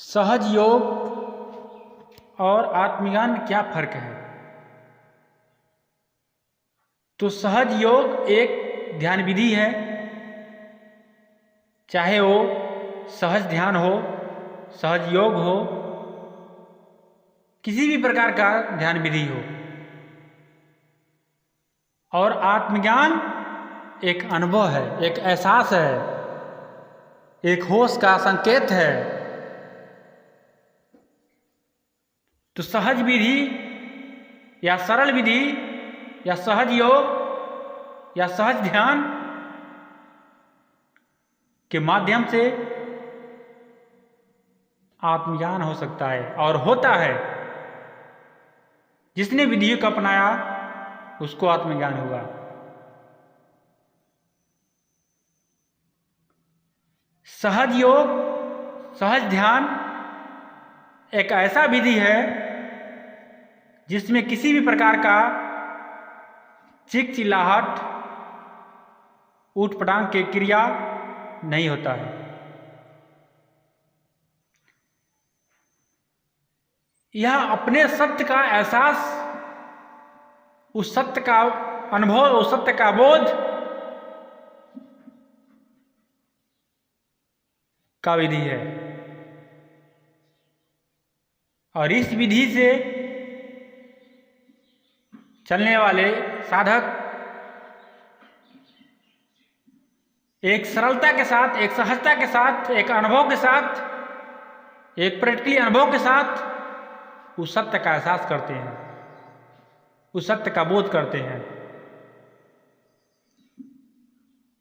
सहज योग और आत्मज्ञान में क्या फर्क है? तो सहज योग एक ध्यान विधि है, चाहे वो सहज ध्यान हो, सहज योग हो, किसी भी प्रकार का ध्यान विधि हो। और आत्मज्ञान एक अनुभव है, एक एहसास है, एक होश का संकेत है। तो सहज विधि या सरल विधि या सहज योग या सहज ध्यान के माध्यम से आत्मज्ञान हो सकता है और होता है। जिसने विधियों को अपनाया उसको आत्मज्ञान हुआ। सहज योग, सहज ध्यान एक ऐसा विधि है जिसमें किसी भी प्रकार का चिल्लाहट, ऊट-पटांग की क्रिया नहीं होता है। यह अपने सत्य का एहसास, उस सत्य का अनुभव, उस सत्य का बोध का विधि है। और इस विधि से चलने वाले साधक एक सरलता के साथ, एक सहजता के साथ, एक अनुभव के साथ, एक प्रैक्टिकली अनुभव के साथ उस सत्य का एहसास करते हैं, उस सत्य का बोध करते हैं।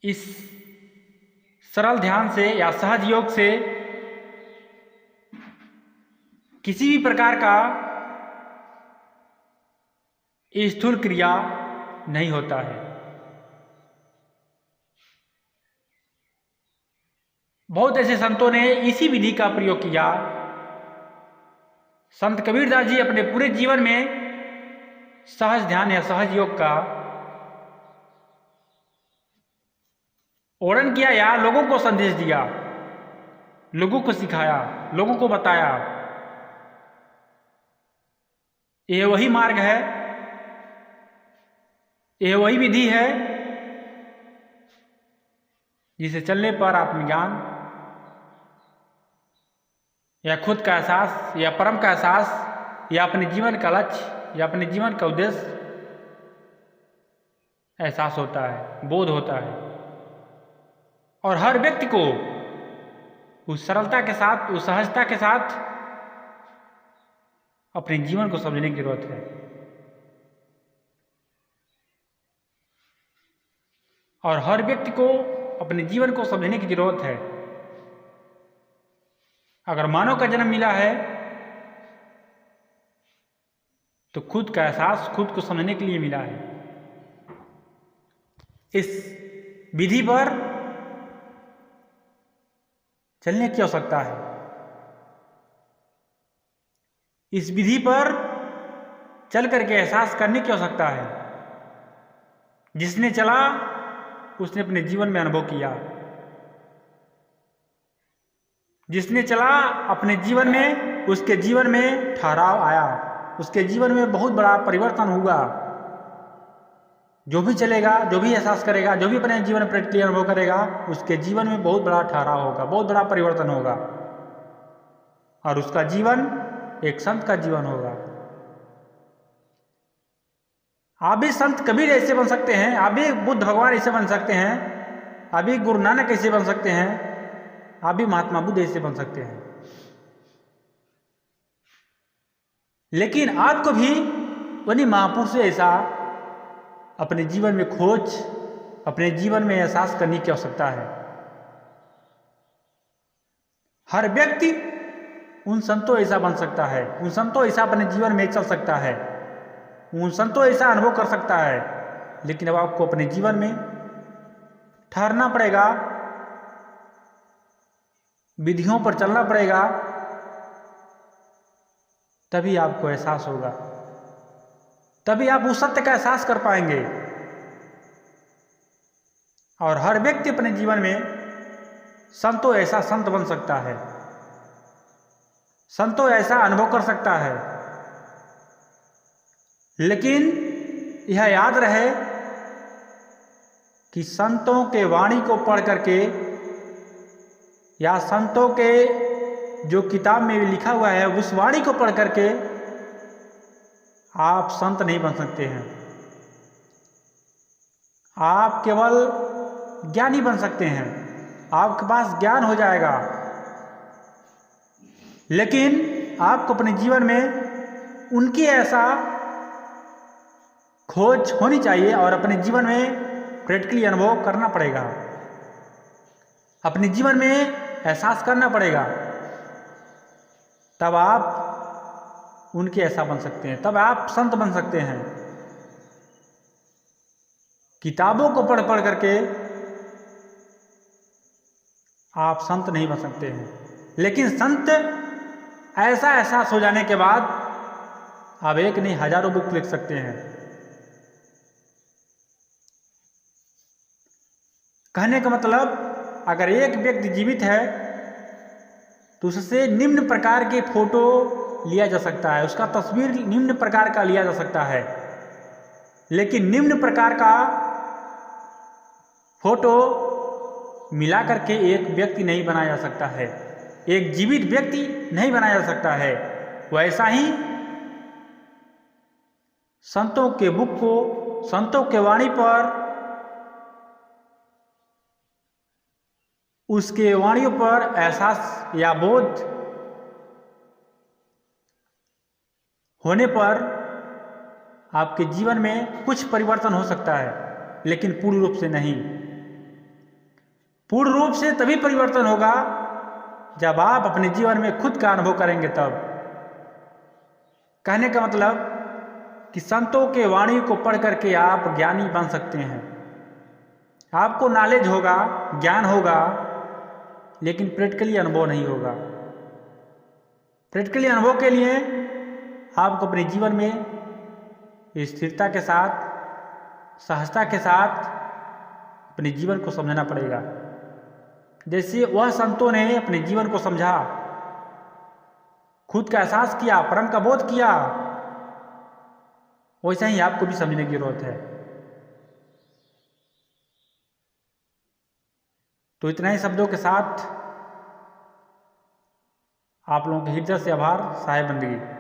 इस सरल ध्यान से या सहज योग से किसी भी प्रकार का स्थूल क्रिया नहीं होता है। बहुत ऐसे संतों ने इसी विधि का प्रयोग किया। संत कबीरदास जी अपने पूरे जीवन में सहज ध्यान या सहज योग का वर्णन किया या लोगों को संदेश दिया, लोगों को सिखाया, लोगों को बताया। यह वही मार्ग है, यह वही विधि है जिसे चलने पर आत्मज्ञान या खुद का एहसास या परम का एहसास या अपने जीवन का लक्ष्य या अपने जीवन का उद्देश्य एहसास होता है, बोध होता है। और हर व्यक्ति को उस सरलता के साथ, उस सहजता के साथ अपने जीवन को समझने की जरूरत है। और हर व्यक्ति को अपने जीवन को समझने की जरूरत है। अगर मानव का जन्म मिला है तो खुद का एहसास, खुद को समझने के लिए मिला है। इस विधि पर चलने की आवश्यकता है। इस विधि पर चल करके एहसास करने की आवश्यकता है। जिसने चला उसने अपने जीवन में अनुभव किया। जिसने चला अपने जीवन में, उसके जीवन में ठहराव आया, उसके जीवन में बहुत बड़ा परिवर्तन हुआ। जो भी चलेगा, जो भी एहसास करेगा, जो भी अपने जीवन में प्रैक्टिकली अनुभव करेगा, उसके जीवन में बहुत बड़ा ठहराव होगा, बहुत बड़ा परिवर्तन होगा। और उसका जीवन एक संत का जीवन होगा। आप भी संत कबीर ऐसे बन सकते हैं, आप भी बुद्ध भगवान ऐसे बन सकते हैं, आप भी गुरु नानक ऐसे बन सकते हैं, आप भी महात्मा बुद्ध ऐसे बन सकते हैं। लेकिन आपको भी उन्हीं महापुरुष से ऐसा अपने जीवन में खोज, अपने जीवन में एहसास करने की आवश्यकता है। हर व्यक्ति उन संतों ऐसा बन सकता है, उन संतों ऐसा अपने जीवन में चल सकता है, उन संतों ऐसा अनुभव कर सकता है। लेकिन अब आपको अपने जीवन में ठहरना पड़ेगा, विधियों पर चलना पड़ेगा, तभी आपको एहसास होगा, तभी आप उस सत्य का एहसास कर पाएंगे। और हर व्यक्ति अपने जीवन में संतों ऐसा संत बन सकता है। संतों ऐसा अनुभव कर सकता है। लेकिन यह याद रहे कि संतों के वाणी को पढ़ करके या संतों के जो किताब में लिखा हुआ है उस वाणी को पढ़ करके आप संत नहीं बन सकते हैं। आप केवल ज्ञानी बन सकते हैं, आपके पास ज्ञान हो जाएगा, लेकिन आपको अपने जीवन में उनकी ऐसा खोज होनी चाहिए और अपने जीवन में प्रैक्टिकली अनुभव करना पड़ेगा, अपने जीवन में एहसास करना पड़ेगा, तब आप उनके ऐसा बन सकते हैं, तब आप संत बन सकते हैं। किताबों को पढ़ पढ़ करके आप संत नहीं बन सकते हैं, लेकिन संत ऐसा एहसास हो जाने के बाद आप एक नहीं हजारों बुक लिख सकते हैं। कहने का मतलब, अगर एक व्यक्ति जीवित है तो उससे निम्न प्रकार के फोटो लिया जा सकता है, उसका तस्वीर निम्न प्रकार का लिया जा सकता है, लेकिन निम्न प्रकार का फोटो मिला करके एक व्यक्ति नहीं बनाया जा सकता है, एक जीवित व्यक्ति नहीं बनाया जा सकता है। वैसा ही संतों के बुक को, संतों के वाणी पर, उसके वाणियों पर एहसास या बोध होने पर आपके जीवन में कुछ परिवर्तन हो सकता है, लेकिन पूर्ण रूप से नहीं। पूर्ण रूप से तभी परिवर्तन होगा जब आप अपने जीवन में खुद का अनुभव करेंगे तब। कहने का मतलब कि संतों के वाणी को पढ़ करके आप ज्ञानी बन सकते हैं, आपको नॉलेज होगा, ज्ञान होगा, लेकिन प्रैक्टिकली अनुभव नहीं होगा। प्रैक्टिकली अनुभव के लिए आपको अपने जीवन में स्थिरता के साथ, सहजता के साथ अपने जीवन को समझना पड़ेगा। जैसे वह संतों ने अपने जीवन को समझा, खुद का एहसास किया, परम का बोध किया, वैसा ही आपको भी समझने की जरूरत है। तो इतना ही शब्दों के साथ आप लोगों के हृदय से आभार। साहेब बंदगी।